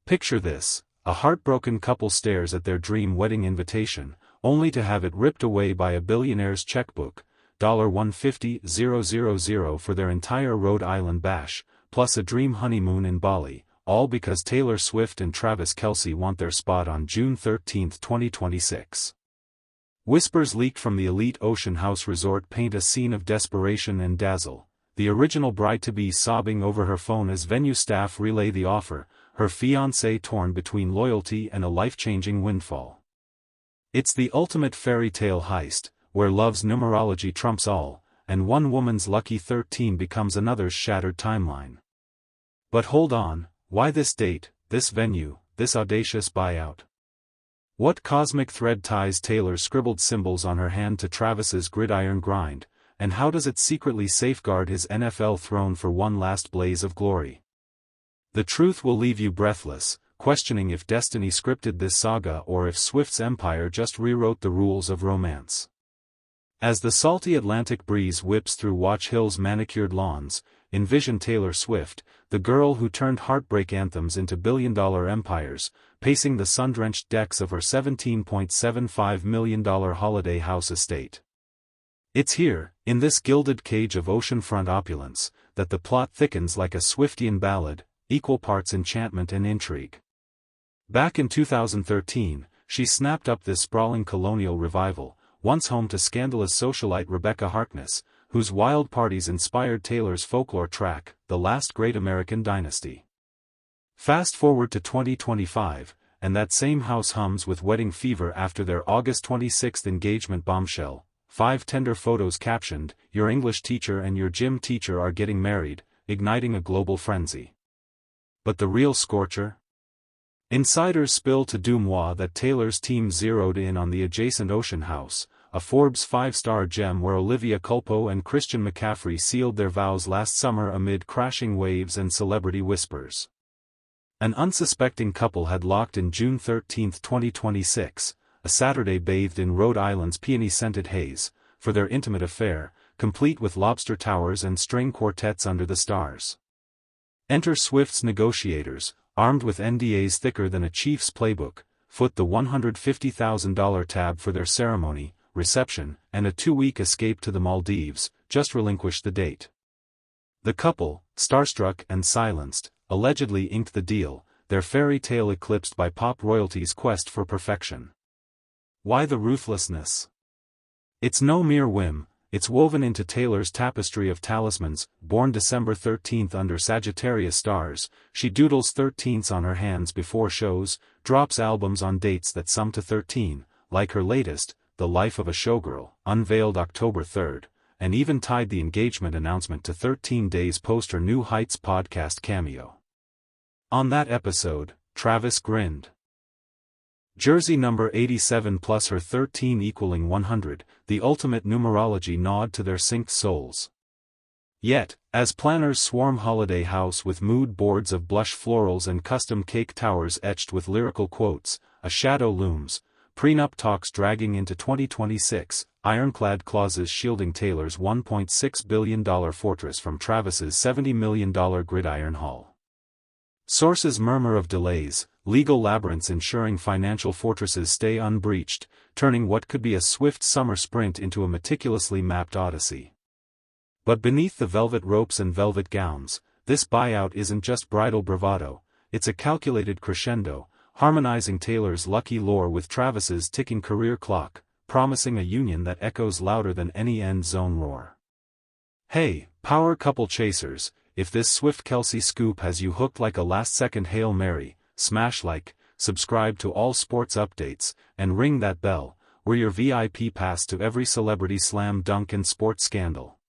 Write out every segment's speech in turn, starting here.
Picture this, a heartbroken couple stares at their dream wedding invitation, only to have it ripped away by a billionaire's checkbook, $150,000 for their entire Rhode Island bash, plus a dream honeymoon in Bali, all because Taylor Swift and Travis Kelce want their spot on June 13, 2026. Whispers leaked from the elite Ocean House Resort paint a scene of desperation and dazzle, the original bride-to-be sobbing over her phone as venue staff relay the offer, her fiancé torn between loyalty and a life-changing windfall. It's the ultimate fairy tale heist, where love's numerology trumps all, and one woman's lucky 13 becomes another's shattered timeline. But hold on, why this date, this venue, this audacious buyout? What cosmic thread ties Taylor's scribbled symbols on her hand to Travis's gridiron grind, and how does it secretly safeguard his NFL throne for one last blaze of glory? The truth will leave you breathless, questioning if destiny scripted this saga or if Swift's empire just rewrote the rules of romance. As the salty Atlantic breeze whips through Watch Hill's manicured lawns, envision Taylor Swift, the girl who turned heartbreak anthems into billion-dollar empires, pacing the sun-drenched decks of her $17.75 million holiday house estate. It's here, in this gilded cage of oceanfront opulence, that the plot thickens like a Swiftian ballad, equal parts enchantment and intrigue. Back in 2013, she snapped up this sprawling colonial revival, once home to scandalous socialite Rebecca Harkness, whose wild parties inspired Taylor's folklore track, The Last Great American Dynasty. Fast forward to 2025, and that same house hums with wedding fever after their August 26 engagement bombshell, 5 tender photos captioned, "Your English teacher and your gym teacher are getting married," igniting a global frenzy. But the real scorcher? Insiders spill to Dumois that Taylor's team zeroed in on the adjacent Ocean House, a Forbes 5-star gem where Olivia Culpo and Christian McCaffrey sealed their vows last summer amid crashing waves and celebrity whispers. An unsuspecting couple had locked in June 13, 2026, a Saturday bathed in Rhode Island's peony-scented haze, for their intimate affair, complete with lobster towers and string quartets under the stars. Enter Swift's negotiators, armed with NDAs thicker than a Chiefs playbook, foot the $150,000 tab for their ceremony, reception, and a 2-week escape to the Maldives, just relinquished the date. The couple, starstruck and silenced, allegedly inked the deal, their fairy tale eclipsed by pop royalty's quest for perfection. Why the ruthlessness? It's no mere whim, it's woven into Taylor's tapestry of talismans. Born December 13 under Sagittarius stars, she doodles 13s on her hands before shows, drops albums on dates that sum to 13, like her latest, The Life of a Showgirl, unveiled October 3, and even tied the engagement announcement to 13 days post her new Heights podcast cameo. On that episode, Travis grinned. Jersey number 87 plus her 13 equaling 100, the ultimate numerology nod to their synced souls. Yet, as planners swarm holiday house with mood boards of blush florals and custom cake towers etched with lyrical quotes, a shadow looms, prenup talks dragging into 2026, ironclad clauses shielding Taylor's $1.6 billion fortress from Travis's $70 million gridiron haul. Sources murmur of delays, legal labyrinths ensuring financial fortresses stay unbreached, turning what could be a swift summer sprint into a meticulously mapped odyssey. But beneath the velvet ropes and velvet gowns, this buyout isn't just bridal bravado, it's a calculated crescendo, harmonizing Taylor's lucky lore with Travis's ticking career clock, promising a union that echoes louder than any end zone roar. Hey, power couple chasers, if this Swift-Kelce scoop has you hooked like a last-second Hail Mary, smash like, subscribe to all sports updates, and ring that bell, we're your VIP pass to every celebrity slam dunk and sports scandal.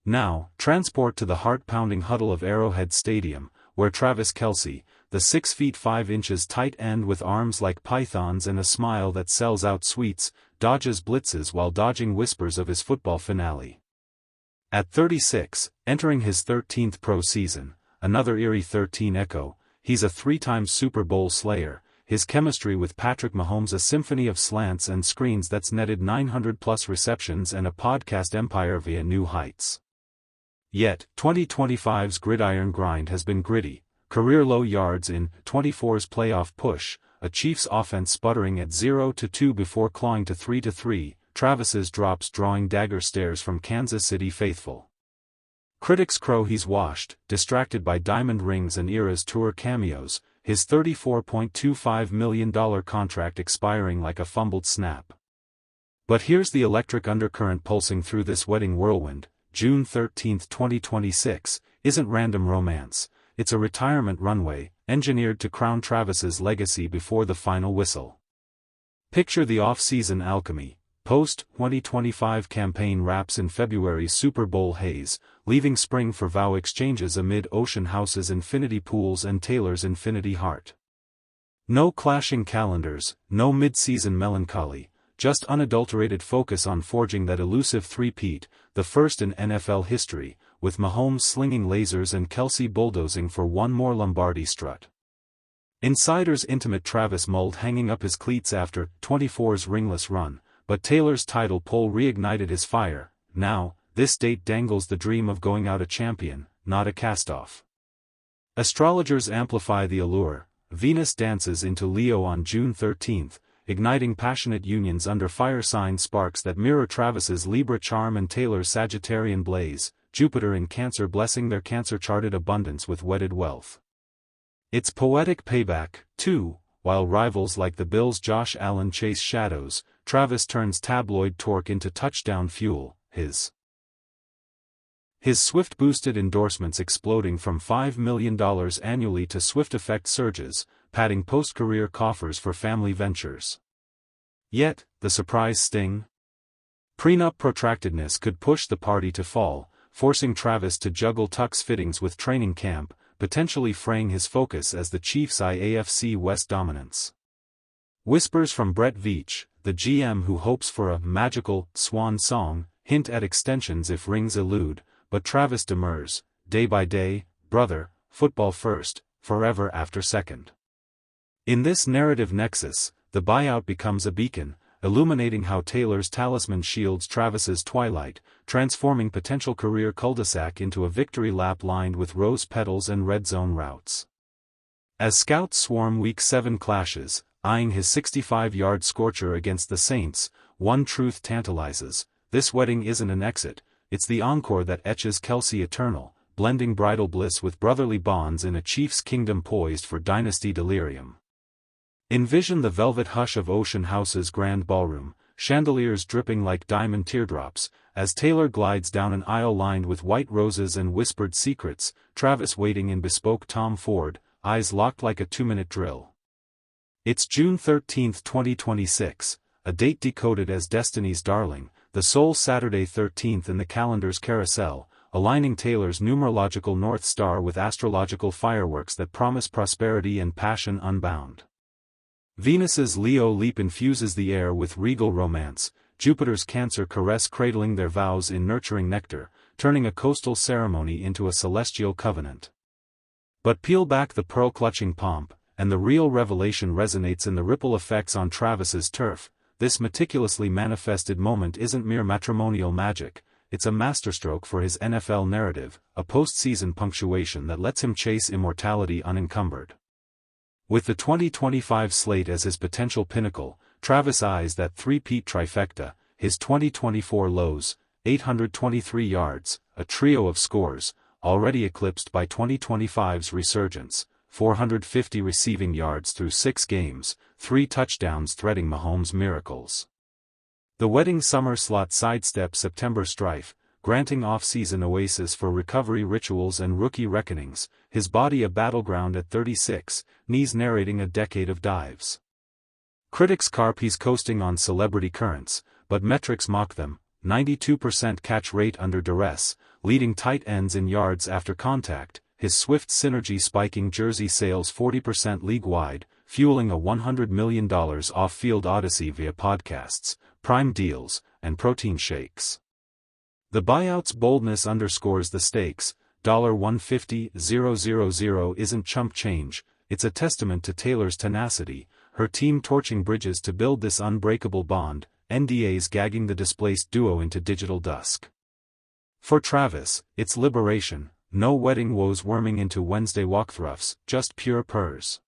Now, transport to the heart-pounding huddle of Arrowhead Stadium, where Travis Kelce, the 6'5" tight end with arms like pythons and a smile that sells out suites, dodges blitzes while dodging whispers of his football finale. At 36, entering his 13th pro season, another eerie 13 echo, he's a 3-time Super Bowl slayer, his chemistry with Patrick Mahomes a symphony of slants and screens that's netted 900-plus receptions and a podcast empire via new heights. Yet, 2025's gridiron grind has been gritty, career-low yards in 24's playoff push, a Chiefs offense sputtering at 0-2 before clawing to 3-3, Travis's drops drawing dagger stares from Kansas City faithful. Critics crow he's washed, distracted by diamond rings and Eras Tour cameos, his $34.25 million contract expiring like a fumbled snap. But here's the electric undercurrent pulsing through this wedding whirlwind. June 13, 2026, isn't random romance, it's a retirement runway, engineered to crown Travis's legacy before the final whistle. Picture the off-season alchemy. Post-2025 campaign wraps in February's Super Bowl haze, leaving spring for vow exchanges amid Ocean House's infinity pools and Taylor's infinity heart. No clashing calendars, no mid-season melancholy, just unadulterated focus on forging that elusive three-peat, the first in NFL history, with Mahomes slinging lasers and Kelce bulldozing for one more Lombardi strut. Insiders intimate Travis mulled hanging up his cleats after 24's ringless run, but Taylor's title poll reignited his fire. Now, this date dangles the dream of going out a champion, not a cast-off. Astrologers amplify the allure. Venus dances into Leo on June 13, igniting passionate unions under fire sign sparks that mirror Travis's Libra charm and Taylor's Sagittarian blaze, Jupiter in Cancer blessing their Cancer-charted abundance with wedded wealth. It's poetic payback, too. While rivals like the Bills' Josh Allen chase shadows, Travis turns tabloid torque into touchdown fuel, his Swift-boosted endorsements exploding from $5 million annually to Swift effect surges, padding post-career coffers for family ventures. Yet, the surprise sting? Prenup protractedness could push the party to fall, forcing Travis to juggle tux fittings with training camp, potentially fraying his focus as the Chiefs eye AFC West dominance. Whispers from Brett Veach, the GM who hopes for a magical swan song, hint at extensions if rings elude, but Travis demurs, day by day, brother, football first, forever after second. In this narrative nexus, the buyout becomes a beacon, illuminating how Taylor's talisman shields Travis's twilight, transforming potential career cul-de-sac into a victory lap lined with rose petals and red zone routes. As scouts swarm Week 7 clashes, eyeing his 65-yard scorcher against the Saints, one truth tantalizes: this wedding isn't an exit, it's the encore that etches Kelce eternal, blending bridal bliss with brotherly bonds in a Chiefs kingdom poised for dynasty delirium. Envision the velvet hush of Ocean House's grand ballroom, chandeliers dripping like diamond teardrops, as Taylor glides down an aisle lined with white roses and whispered secrets, Travis waiting in bespoke Tom Ford, eyes locked like a 2-minute drill. It's June 13, 2026, a date decoded as Destiny's Darling, the sole Saturday 13th in the calendar's carousel, aligning Taylor's numerological North Star with astrological fireworks that promise prosperity and passion unbound. Venus's Leo leap infuses the air with regal romance, Jupiter's Cancer caress cradling their vows in nurturing nectar, turning a coastal ceremony into a celestial covenant. But peel back the pearl-clutching pomp, and the real revelation resonates in the ripple effects on Travis's turf. This meticulously manifested moment isn't mere matrimonial magic, it's a masterstroke for his NFL narrative, a postseason punctuation that lets him chase immortality unencumbered. With the 2025 slate as his potential pinnacle, Travis eyes that three-peat trifecta, his 2024 lows, 823 yards, a trio of scores, already eclipsed by 2025's resurgence, 450 receiving yards through 6 games, 3 touchdowns threading Mahomes' miracles. The wedding summer slot sidesteps September strife, granting off-season oasis for recovery rituals and rookie reckonings, his body a battleground at 36, knees narrating a decade of dives. Critics carp he's coasting on celebrity currents, but metrics mock them: 92% catch rate under duress, leading tight ends in yards after contact, his Swift synergy spiking jersey sales 40% league-wide, fueling a $100 million off-field odyssey via podcasts, prime deals, and protein shakes. The buyout's boldness underscores the stakes. $150,000 isn't chump change, it's a testament to Taylor's tenacity, her team torching bridges to build this unbreakable bond, NDAs gagging the displaced duo into digital dusk. For Travis, it's liberation, no wedding woes worming into Wednesday walkthroughs, just pure purrs.